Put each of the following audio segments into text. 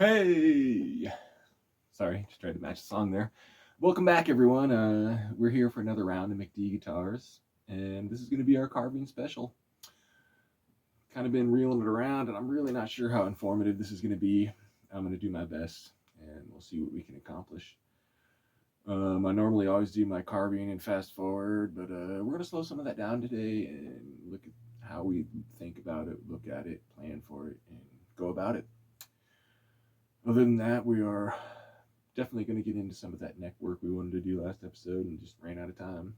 Hey! Sorry, just tried to match the song there. Welcome back, everyone. We're here for another round of McD Guitars, and this is going to be our carving special. Kind of been reeling it around, and I'm really not sure how informative this is going to be. I'm going to do my best, and we'll see what we can accomplish. I normally always do my carving and fast forward, but we're going to slow some of that down today and look at how we think about it, look at it, plan for it, and go about it. Other than that, we are definitely going to get into some of that neck work we wanted to do last episode and just ran out of time.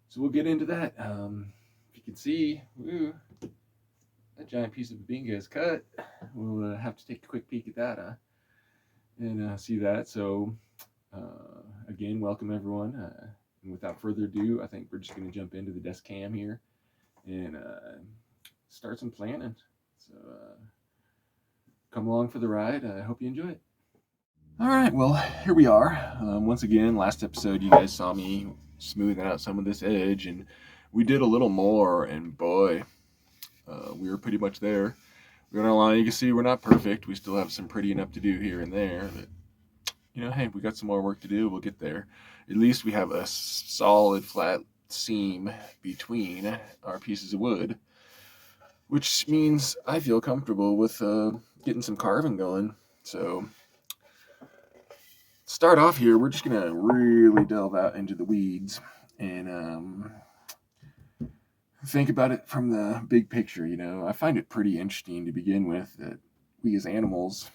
So we'll get into that. If you can see, that giant piece of Babinga is cut. We'll have to take a quick peek at that and see that. So again, welcome everyone. And without further ado, I think we're just going to jump into the desk cam here and start some planning. So come along for the ride. I hope you enjoy it. All right, well, here we are. Once again, last episode, you guys saw me smoothing out some of this edge, and we did a little more, and boy, we were pretty much there. We're not lying. You can see we're not perfect. We still have some prettying up to do here and there, but, hey, we got some more work to do. We'll get there. At least we have a solid, flat seam between our pieces of wood, which means I feel comfortable with getting some carving going. So start off here, we're just gonna really delve out into the weeds and think about it from the big picture. I find it pretty interesting to begin with that we as animals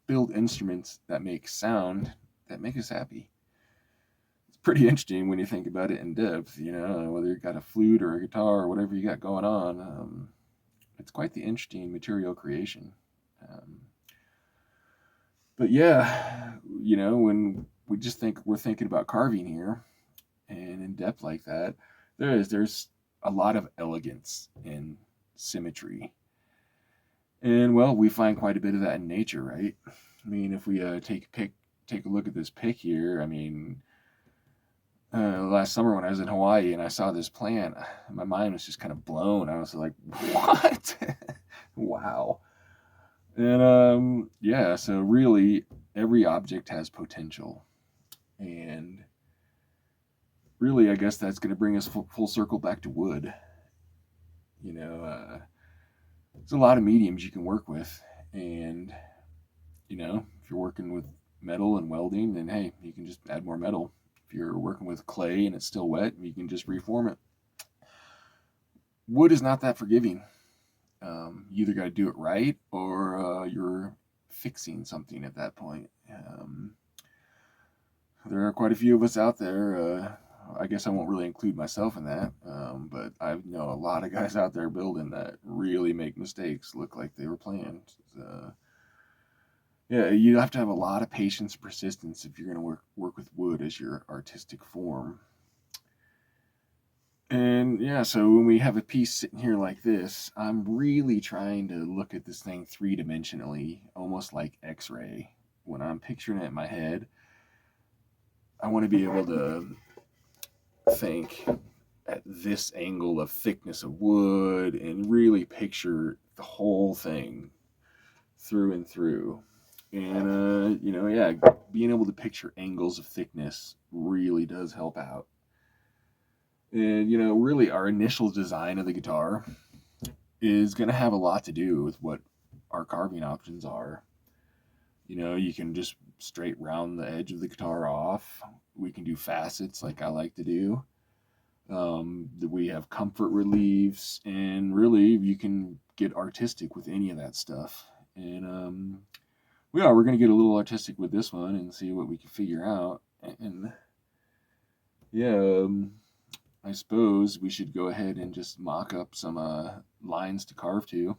build instruments that make sound that make us happy. It's pretty interesting when you think about it in depth. Whether you got a flute or a guitar or whatever you got going on, it's quite the interesting material creation. But yeah, when we just think we're thinking about carving here and in depth like that, there's a lot of elegance and symmetry. And well, we find quite a bit of that in nature, right? I mean, if we take a look at this pic here, I mean, last summer when I was in Hawaii and I saw this plant, my mind was just kind of blown. I was like, what? Wow. And yeah, so really every object has potential. And really, I guess that's going to bring us full circle back to wood. There's a lot of mediums you can work with. And, if you're working with metal and welding, then hey, you can just add more metal. If you're working with clay and it's still wet, you can just reform it. Wood is not that forgiving. You either got to do it right or you're fixing something at that point. There are quite a few of us out there. I guess I won't really include myself in that, but I know a lot of guys out there building that really make mistakes look like they were planned. Yeah, you have to have a lot of patience and persistence if you're going to work with wood as your artistic form. And yeah, so when we have a piece sitting here like this, I'm really trying to look at this thing three-dimensionally, almost like X-ray. When I'm picturing it in my head, I want to be able to think at this angle of thickness of wood and really picture the whole thing through and through. And, yeah, being able to picture angles of thickness really does help out. And, really our initial design of the guitar is going to have a lot to do with what our carving options are. You can just straight round the edge of the guitar off. We can do facets like I like to do. We have comfort reliefs, and really you can get artistic with any of that stuff. And we're going to get a little artistic with this one and see what we can figure out. And yeah, I suppose we should go ahead and just mock up some lines to carve to.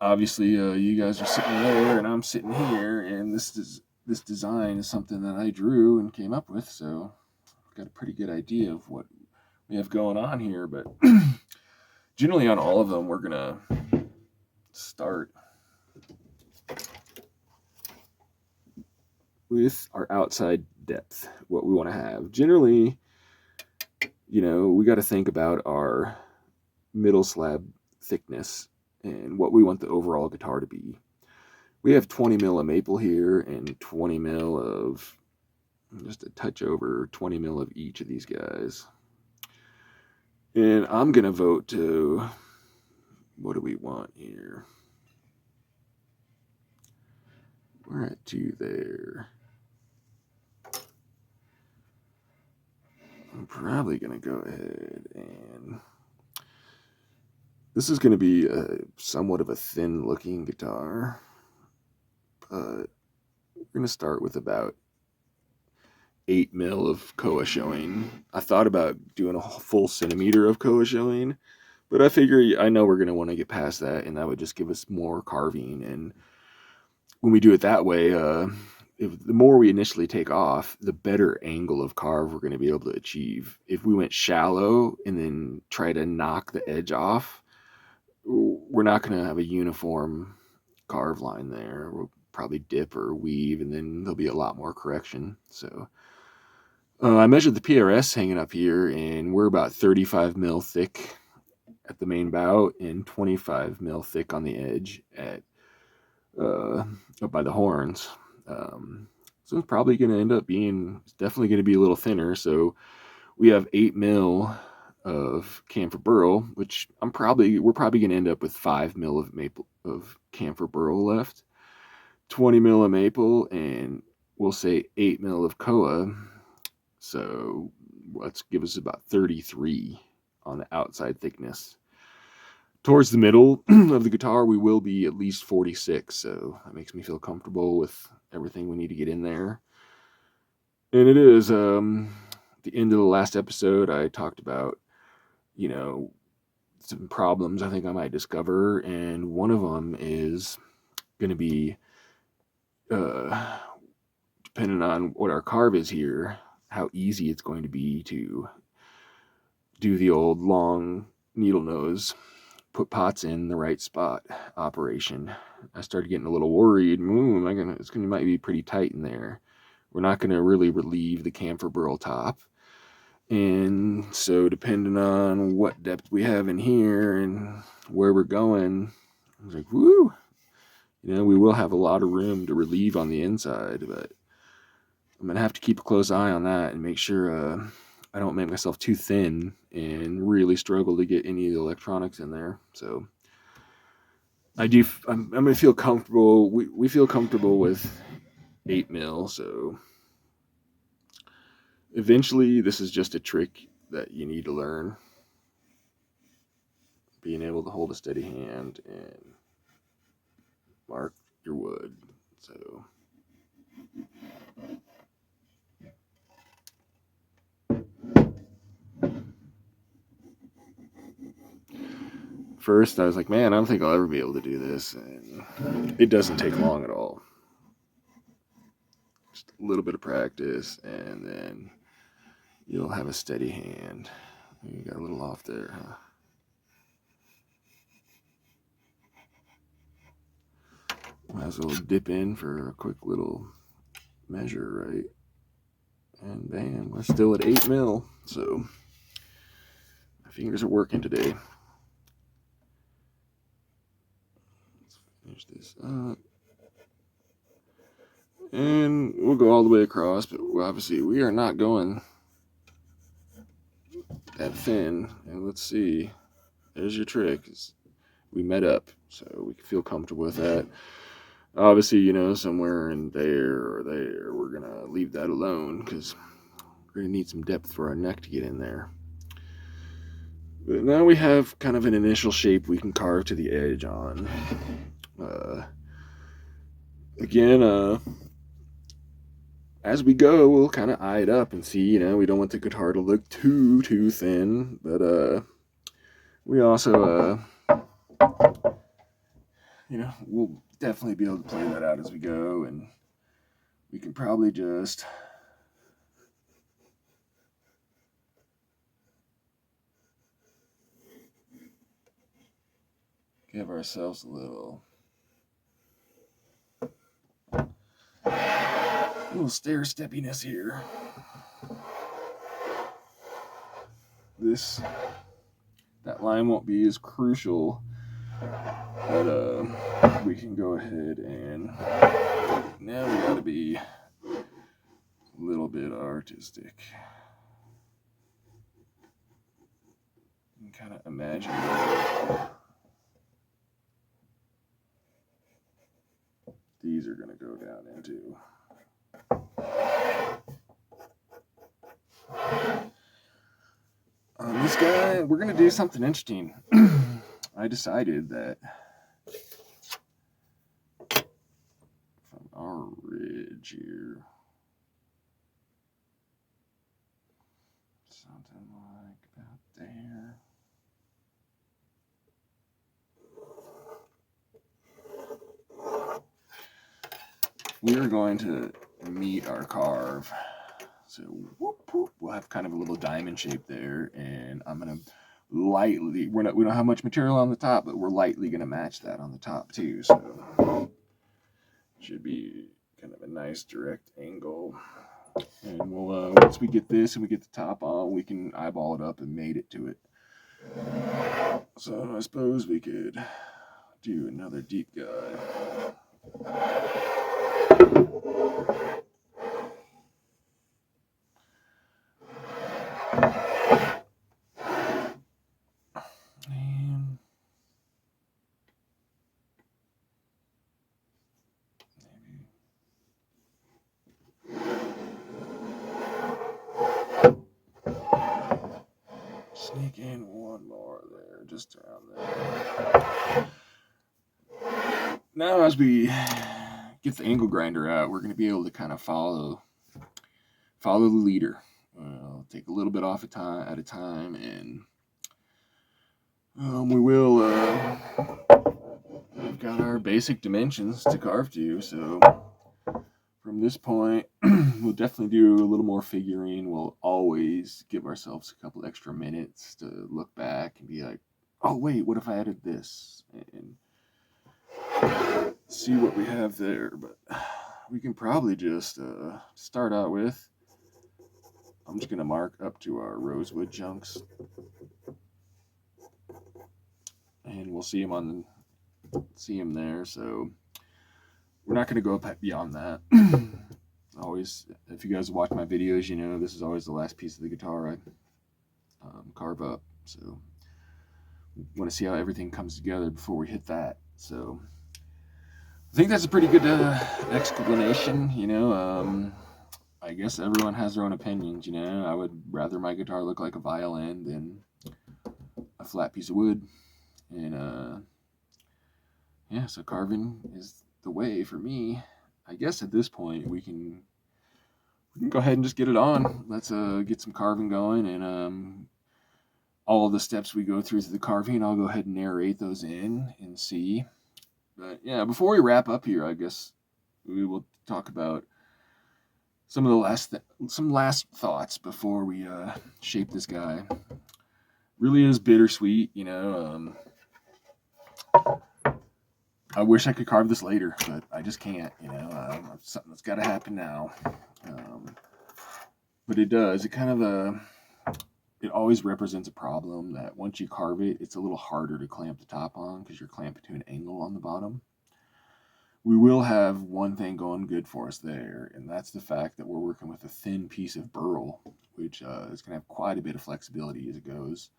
Obviously, you guys are sitting there and I'm sitting here, and this design is something that I drew and came up with, so I've got a pretty good idea of what we have going on here. But generally on all of them, we're gonna start with our outside depth, what we want to have. Generally, we got to think about our middle slab thickness and what we want the overall guitar to be. We have 20 mil of maple here and 20 mil of, just a touch over 20 mil of each of these guys. And I'm going to vote to, what do we want here? We're at 2 there. I'm probably going to go ahead and, this is going to be somewhat of a thin looking guitar, but we're going to start with about 8 mil of koa showing. I thought about doing a full centimeter of koa showing, but I figure I know we're going to want to get past that, and that would just give us more carving. And when we do it that way, the more we initially take off, the better angle of carve we're going to be able to achieve. If we went shallow and then try to knock the edge off, we're not going to have a uniform carve line there. We'll probably dip or weave, and then there'll be a lot more correction. So I measured the PRS hanging up here, and we're about 35 mil thick at the main bow and 25 mil thick on the edge at up by the horns. So it's probably going to end up being, it's definitely going to be a little thinner. So we have 8 mil of camphor burl, which we're probably going to end up with 5 mil of maple of camphor burl left, 20 mil of maple, and we'll say 8 mil of koa. So let's give us about 33 on the outside thickness. Towards the middle of the guitar, we will be at least 46, so that makes me feel comfortable with everything we need to get in there. And it is, the end of the last episode, I talked about, some problems I think I might discover, and one of them is going to be, depending on what our carve is here, how easy it's going to be to do the old long needle nose, put pots in the right spot operation. I started getting a little worried. It's going to might be pretty tight in there. We're not going to really relieve the camphor burl top. And so depending on what depth we have in here and where we're going, I was like, woo, we will have a lot of room to relieve on the inside, but I'm going to have to keep a close eye on that and make sure I don't make myself too thin and really struggle to get any of the electronics in there. So I'm going to feel comfortable. We feel comfortable with 8 mil. So eventually this is just a trick that you need to learn. Being able to hold a steady hand and mark your wood. So first I was like, man, I don't think I'll ever be able to do this, and it doesn't take long at all. Just a little bit of practice, and then you'll have a steady hand. You got a little off there, huh? Might as well dip in for a quick little measure, right? And bam, we're still at 8 mil, so my fingers are working today. Let's finish this up. And we'll go all the way across, but obviously we are not going that thin. And let's see, there's your trick. We met up, so we can feel comfortable with that. Obviously, somewhere in there or there, we're gonna leave that alone because we're gonna need some depth for our neck to get in there. But now we have kind of an initial shape we can carve to the edge on. Again, as we go, we'll kind of eye it up and see, we don't want the guitar to look too thin, but we also, we'll definitely be able to play that out as we go, and we can probably just give ourselves a little stair steppiness here. That line won't be as crucial But we can go ahead and now we gotta be a little bit artistic. You can kind of imagine these are gonna go down into. This guy, we're gonna do something interesting. I decided that from our ridge here, something like about there. We are going to meet our carve. So whoop, whoop, we'll have kind of a little diamond shape there, and I'm gonna lightly, we don't have much material on the top, but we're lightly gonna match that on the top too. So should be kind of a nice direct angle. And we'll once we get this and we get the top on, we can eyeball it up and mate it to it. So I suppose we could do another deep guy. Sneak in one more there, just around there. Now as we get the angle grinder out, we're going to be able to kind of follow the leader. Take a little bit off at a time, and we will, we've got our basic dimensions to carve to, so from this point, we'll definitely do a little more figuring. We'll always give ourselves a couple extra minutes to look back and be like, oh wait, what if I added this? And see what we have there. But we can probably just start out with, I'm just going to mark up to our rosewood chunks. And we'll see them there. So we're not going to go up beyond that. Always, if you guys watch my videos, you know this is always the last piece of the guitar I carve up. So want to see how everything comes together before we hit that. So I think that's a pretty good explanation. You know, I guess everyone has their own opinions. You know, I would rather my guitar look like a violin than a flat piece of wood. And yeah, so carving is the way for me. I guess at this point we can go ahead and just get it on. Let's get some carving going, and all of the steps we go through the carving, I'll go ahead and narrate those in and see. But yeah, before we wrap up here, I guess we will talk about some of the last thoughts before we shape this guy. Really is bittersweet, you know. I wish I could carve this later, but I just can't, you know. Something that's got to happen now. But it does. It kind of it always represents a problem that once you carve it, it's a little harder to clamp the top on because you're clamping to an angle on the bottom. We will have one thing going good for us there, and that's the fact that we're working with a thin piece of burl, which is going to have quite a bit of flexibility as it goes.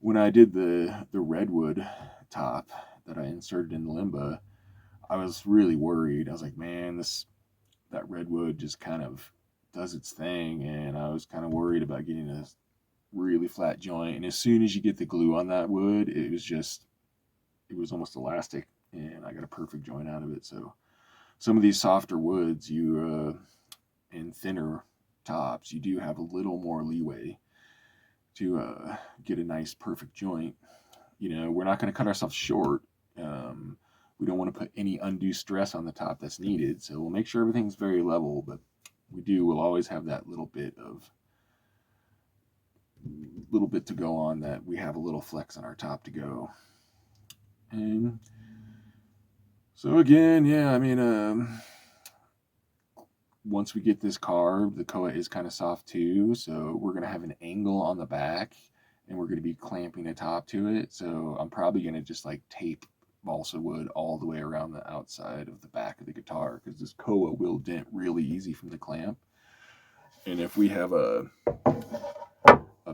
When I did the redwood top that I inserted in the limba, I was really worried. I was like, man, that redwood just kind of does its thing, and I was kind of worried about getting a really flat joint. And as soon as you get the glue on that wood, it was almost elastic, and I got a perfect joint out of it. So some of these softer woods, and thinner tops, you do have a little more leeway to get a nice perfect joint. You know, we're not going to cut ourselves short. We don't want to put any undue stress on the top that's needed, so we'll make sure everything's very level, but we'll always have that little bit to go on, that we have a little flex on our top to go. And so again, yeah, I mean, once we get this carved, the koa is kind of soft too, so we're going to have an angle on the back, and we're going to be clamping a top to it. So I'm probably going to just like tape balsa wood all the way around the outside of the back of the guitar, because this koa will dent really easy from the clamp. And if we have a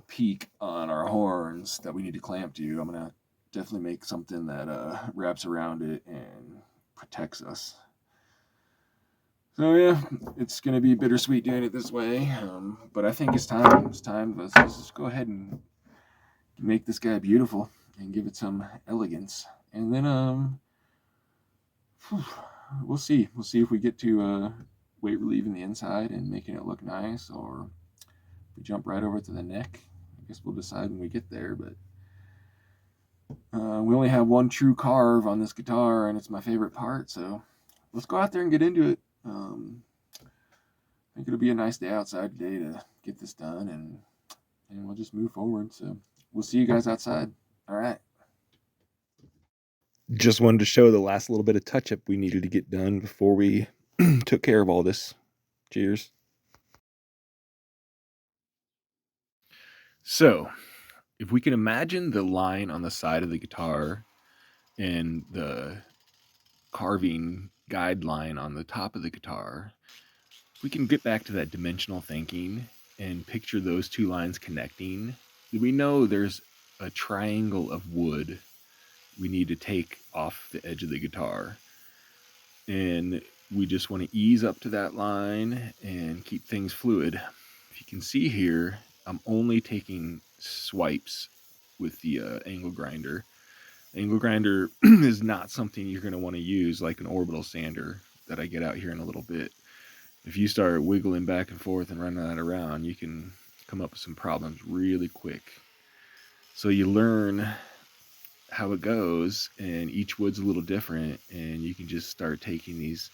peak on our horns that we need to clamp to, I'm gonna definitely make something that wraps around it and protects us. So yeah, it's gonna be bittersweet doing it this way, but I think it's time. It's time. Let's just go ahead and make this guy beautiful and give it some elegance, and then we'll see. We'll see if we get to weight relieving the inside and making it look nice, or we jump right over to the neck. I guess we'll decide when we get there, but we only have one true carve on this guitar, and it's my favorite part, so let's go out there and get into it. I think it'll be a nice day outside today to get this done, and we'll just move forward. So we'll see you guys outside. All right. Just wanted to show the last little bit of touch-up we needed to get done before we took care of all this. Cheers. So, if we can imagine the line on the side of the guitar and the carving guideline on the top of the guitar, we can get back to that dimensional thinking and picture those two lines connecting. We know there's a triangle of wood we need to take off the edge of the guitar, and we just want to ease up to that line and keep things fluid. If you can see here, I'm only taking swipes with the angle grinder. Angle grinder is not something you're going to want to use like an orbital sander that I get out here in a little bit. If you start wiggling back and forth and running that around, you can come up with some problems really quick. So you learn how it goes, and each wood's a little different, and you can just start taking these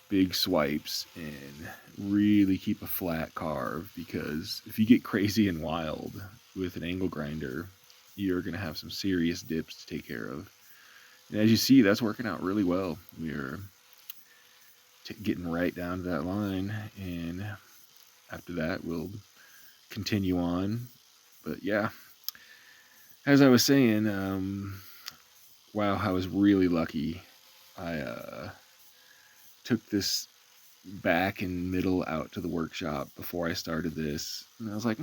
big swipes and really keep a flat carve, because if you get crazy and wild with an angle grinder, you're going to have some serious dips to take care of. And as you see, that's working out really well. We're getting right down to that line, and after that we'll continue on. But yeah, as I was saying, wow, I was really lucky. I took this back and middle out to the workshop before I started this, and I was like,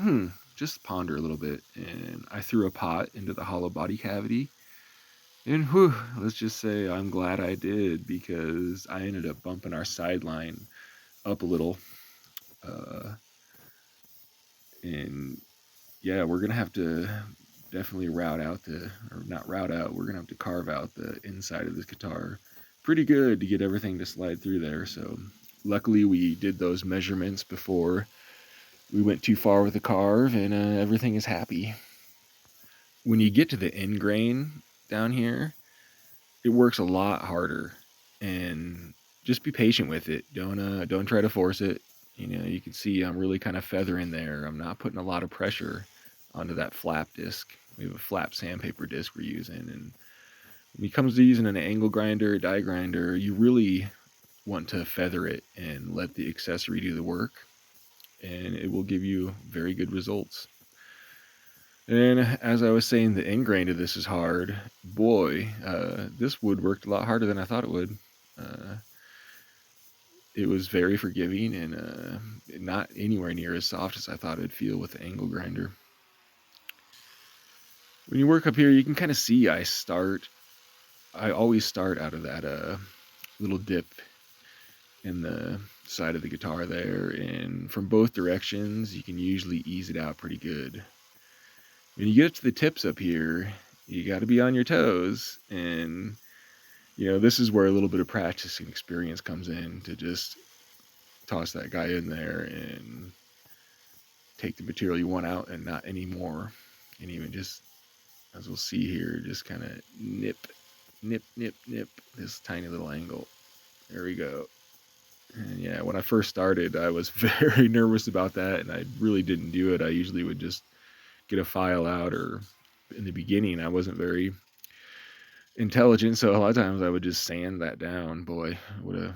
just ponder a little bit, and I threw a pot into the hollow body cavity, and whew, let's just say I'm glad I did, because I ended up bumping our sideline up a little, and yeah, we're gonna have to definitely we're gonna have to carve out the inside of this guitar pretty good to get everything to slide through there. So luckily we did those measurements before we went too far with the carve, and everything is happy. When you get to the end grain down here, it works a lot harder, and just be patient with it. Don't try to force it. You can see I'm really kind of feathering there. I'm not putting a lot of pressure onto that flap disc. We have a flap sandpaper disc we're using, and when it comes to using an angle grinder, die grinder, you really want to feather it and let the accessory do the work, and it will give you very good results. And as I was saying, the end grain of this is hard. Boy, this wood worked a lot harder than I thought it would. It was very forgiving, and not anywhere near as soft as I thought it'd feel with the angle grinder. When you work up here, you can kind of see I always start out of that little dip in the side of the guitar there, and from both directions you can usually ease it out pretty good. When you get to the tips up here, you got to be on your toes, and this is where a little bit of practice and experience comes in, to just toss that guy in there and take the material you want out and not any more, and even just, as we'll see here, just kind of nip this tiny little angle. There we go. And yeah, when I first started, I was very nervous about that, and I really didn't do it. I usually would just get a file out, or in the beginning, I wasn't very intelligent, so a lot of times I would just sand that down. Boy, what a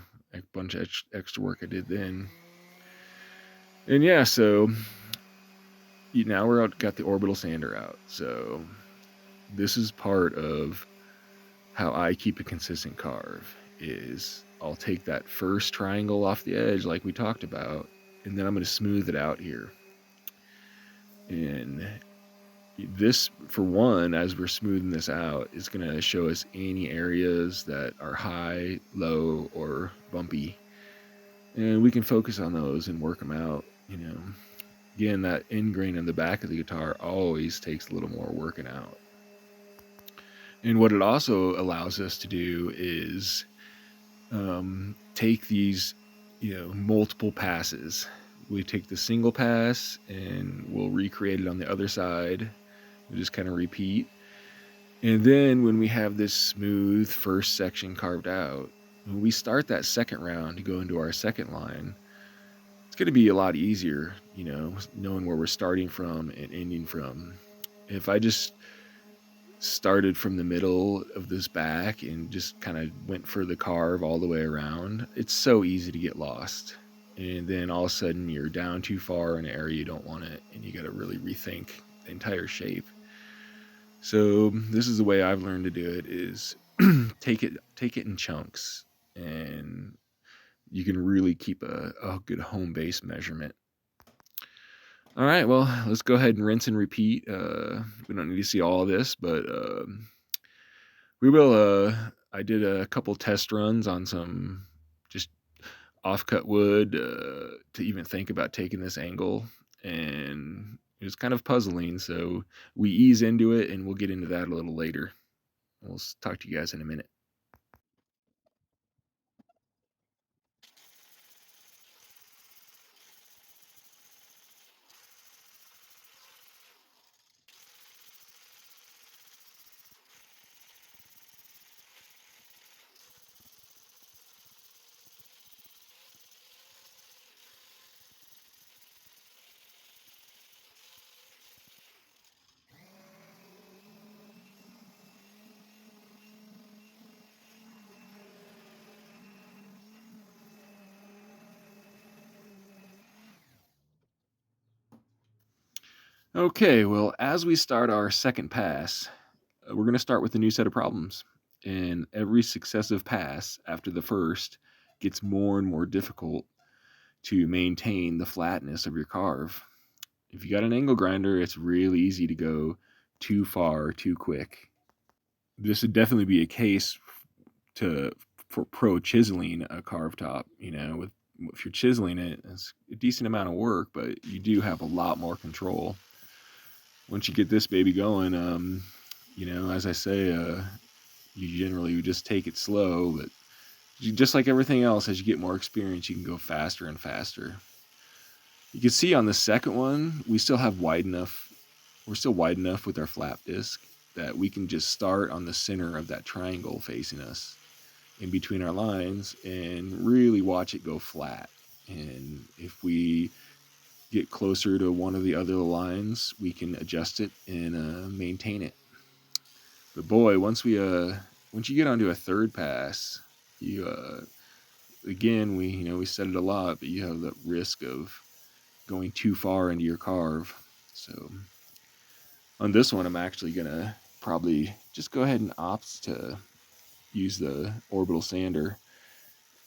bunch of extra work I did then. And yeah, so now got the orbital sander out. So this is part of how I keep a consistent carve is I'll take that first triangle off the edge like we talked about, and then I'm going to smooth it out here. And this, for one, as we're smoothing this out, is going to show us any areas that are high, low, or bumpy. And we can focus on those and work them out. Again, that end grain on the back of the guitar always takes a little more working out. And what it also allows us to do is take these, multiple passes. We take the single pass and we'll recreate it on the other side. We'll just kind of repeat. And then when we have this smooth first section carved out, when we start that second round to go into our second line, it's going to be a lot easier, knowing where we're starting from and ending from. If I just started from the middle of this back and just kind of went for the carve all the way around, it's so easy to get lost. And then all of a sudden you're down too far in an area you don't want it, and you got to really rethink the entire shape. So this is the way I've learned to do it: is take it in chunks, and you can really keep a good home base measurement. All right, well, let's go ahead and rinse and repeat. We don't need to see all of this, but we will. I did a couple test runs on some just offcut wood to even think about taking this angle, and it was kind of puzzling. So we ease into it, and we'll get into that a little later. We'll talk to you guys in a minute. Okay, well, as we start our second pass, we're going to start with a new set of problems. And every successive pass after the first gets more and more difficult to maintain the flatness of your carve. If you got an angle grinder, it's really easy to go too far too quick. This would definitely be a case for pro chiseling a carve top. If you're chiseling it, it's a decent amount of work, but you do have a lot more control. Once you get this baby going, as I say, you generally would just take it slow, but just like everything else, as you get more experience, you can go faster and faster. You can see on the second one, we're still wide enough with our flap disc that we can just start on the center of that triangle facing us in between our lines and really watch it go flat. And if we get closer to one of the other lines, we can adjust it and maintain it. But boy, once you get onto a third pass, you again, we said it a lot, but you have the risk of going too far into your carve. So on this one, I'm actually gonna probably just go ahead and opt to use the orbital sander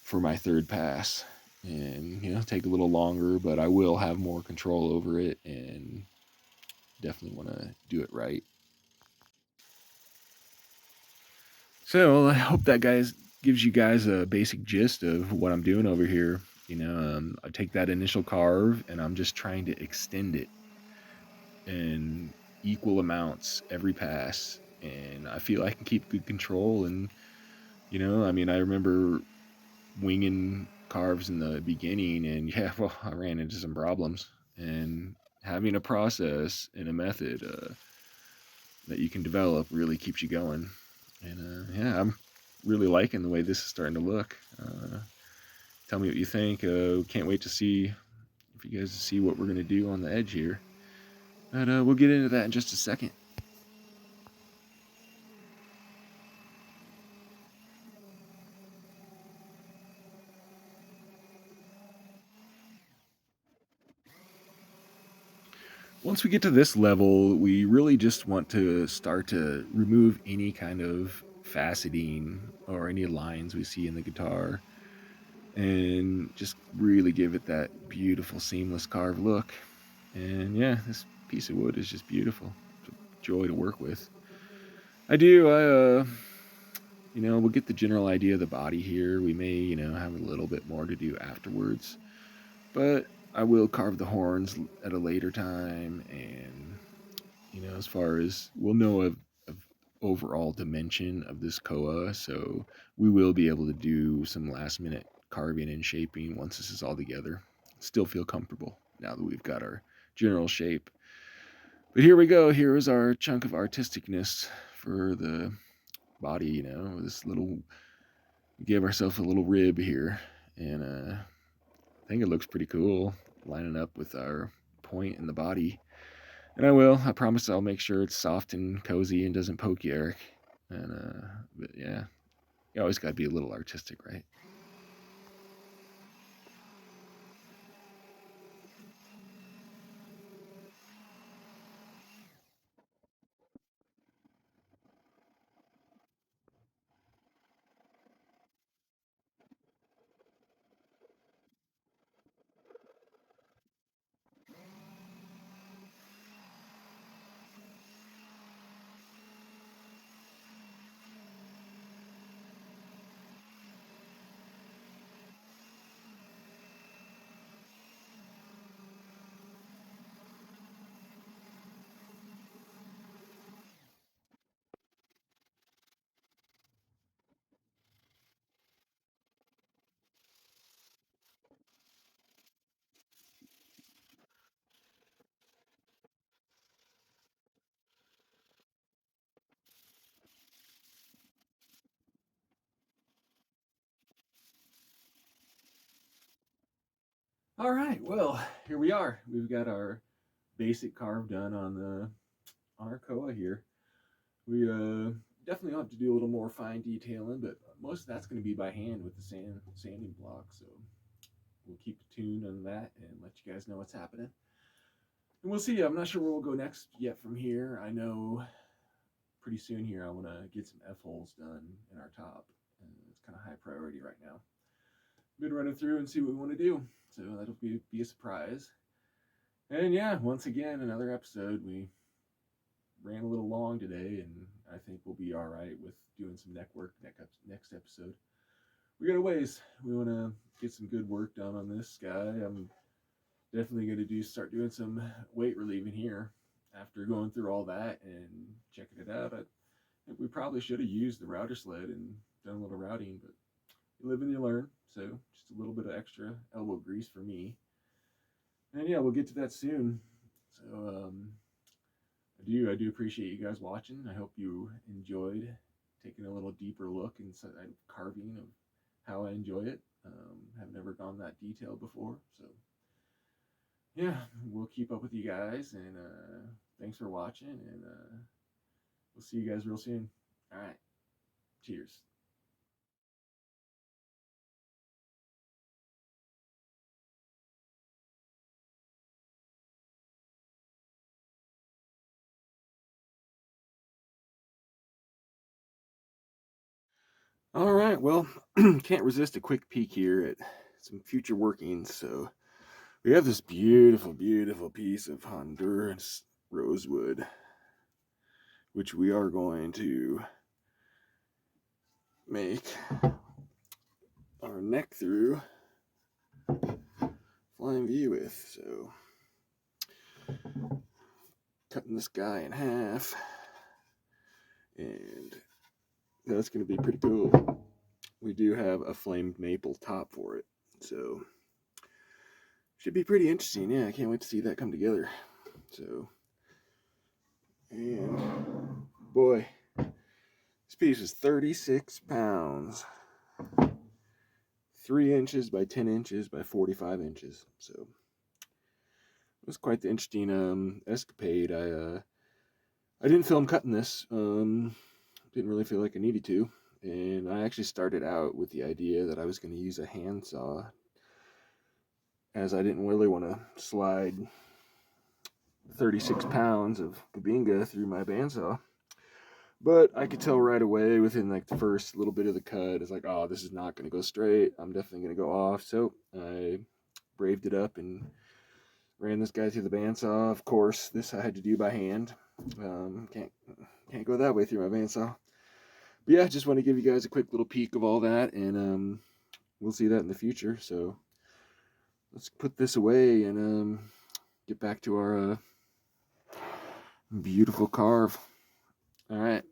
for my third pass, and take a little longer, but I will have more control over it and definitely want to do it right. So I hope that gives you guys a basic gist of what I'm doing over here. I take that initial carve and I'm just trying to extend it in equal amounts every pass, and I feel I can keep good control. And I remember winging carves in the beginning, and well, I ran into some problems. And having a process and a method that you can develop really keeps you going. And I'm really liking the way this is starting to look. Tell me what you think. Can't wait to see if you guys see what we're gonna do on the edge here. But we'll get into that in just a second. Once we get to this level, we really just want to start to remove any kind of faceting or any lines we see in the guitar, and just really give it that beautiful seamless carved look. And yeah, this piece of wood is just beautiful. It's a joy to work with. I we'll get the general idea of the body here. We may, have a little bit more to do afterwards, but I will carve the horns at a later time. And, as far as we'll know of overall dimension of this koa, so we will be able to do some last minute carving and shaping once this is all together. Still feel comfortable now that we've got our general shape. But here we go. Here is our chunk of artisticness for the body. This little, we gave ourselves a little rib here, and I think it looks pretty cool lining up with our point in the body. And I promise I'll make sure it's soft and cozy and doesn't poke you, Eric. And but yeah, you always got to be a little artistic, right? All right, well, here we are. We've got our basic carve done on our koa here. We definitely have to do a little more fine detailing, but most of that's going to be by hand with the sanding block. So we'll keep tuned on that and let you guys know what's happening. And we'll see. I'm not sure where we'll go next yet from here. I know pretty soon here I want to get some F holes done in our top, and it's kind of high priority right now. Been running through and see what we want to do, so that'll be a surprise. And yeah, once again, another episode. We ran a little long today, and I think we'll be all right with doing some neck work next episode. We got a ways. We want to get some good work done on this guy. I'm definitely going to start doing some weight relieving here after going through all that and checking it out. I think we probably should have used the router sled and done a little routing, but you live and you learn. So just a little bit of extra elbow grease for me. And yeah, we'll get to that soon. So I do appreciate you guys watching. I hope you enjoyed taking a little deeper look inside carving of how I enjoy it. Have never gone that detailed before, so yeah, we'll keep up with you guys, and thanks for watching, and we'll see you guys real soon. All right, cheers. All right, well, can't resist a quick peek here at some future workings. So we have this beautiful, beautiful piece of Honduras rosewood, which we are going to make our neck through flying V with. So cutting this guy in half, and that's going to be pretty cool. We do have a flamed maple top for it, so should be pretty interesting. Yeah, I can't wait to see that come together. So, and boy, this piece is 36 pounds, 3 inches by 10 inches by 45 inches. So it was quite the interesting escapade. I didn't film cutting this. Didn't really feel like I needed to. And I actually started out with the idea that I was going to use a handsaw, as I didn't really want to slide 36 pounds of Kabinga through my bandsaw. But I could tell right away within like the first little bit of the cut, it's like, oh, this is not going to go straight. I'm definitely going to go off. So I braved it up and ran this guy through the bandsaw. Of course, this I had to do by hand. Can't go that way through my bandsaw. But yeah, just want to give you guys a quick little peek of all that, and we'll see that in the future. So let's put this away and get back to our beautiful carve. All right.